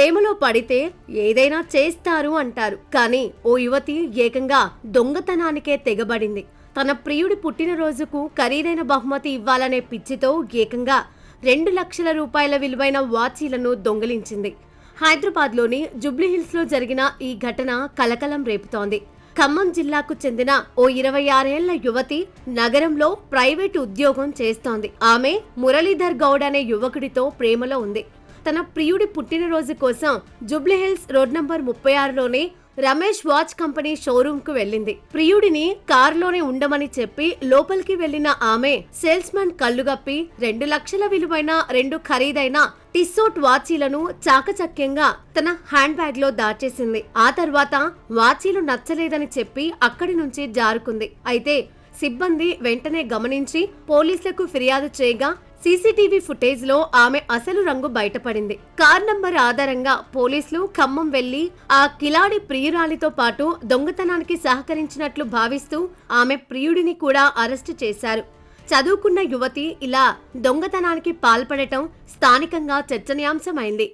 ప్రేమలో పడితే ఏదైనా చేస్తారు అంటారు. కానీ ఓ యువతి ఏకంగా దొంగతనానికే తెగబడింది. తన ప్రియుడి పుట్టినరోజుకు ఖరీదైన బహుమతి ఇవ్వాలనే పిచ్చితో ఏకంగా 2 లక్షల రూపాయల విలువైన వాచీలను దొంగిలించింది. హైదరాబాద్లోని జూబ్లీహిల్స్ లో జరిగిన ఈ ఘటన కలకలం రేపుతోంది. ఖమ్మం జిల్లాకు చెందిన ఓ 26 ఏళ్ల యువతి నగరంలో ప్రైవేటు ఉద్యోగం చేస్తోంది. ఆమె మురళీధర్ గౌడ్ అనే యువకుడితో ప్రేమలో ఉంది. తన ప్రియుడి పుట్టినరోజు కోసం జూబ్లీహిల్స్ రోడ్ నంబర్ 36లోనే రమేష్ వాచ్ కంపెనీ షోరూమ్ కు వెళ్లింది. ప్రియుడిని కారులోనే ఉండమని చెప్పి లోపలికి వెళ్లిన ఆమె సేల్స్ మన్ కళ్లుగప్పి 2 లక్షల విలువైన 2 ఖరీదైన టిస్సోట్ వాచీలను చాకచక్యంగా తన హ్యాండ్ బ్యాగ్ లో దాచేసింది. ఆ తర్వాత వాచీలు నచ్చలేదని చెప్పి అక్కడి నుంచి జారుకుంది. అయితే సిబ్బంది వెంటనే గమనించి పోలీసులకు ఫిర్యాదు చేయగా సీసీటీవీ ఫుటేజ్ లో ఆమె అసలు రంగు బయటపడింది. కార్ నంబర్ ఆధారంగా పోలీసులు ఖమ్మం వెళ్లి ఆ కిలాడి ప్రియురాలితో పాటు దొంగతనానికి సహకరించినట్లు భావిస్తూ ఆమె ప్రియుడిని కూడా అరెస్టు చేశారు. చదువుకున్న యువతి ఇలా దొంగతనానికి పాల్పడటం స్థానికంగా చర్చనీయాంశమైంది.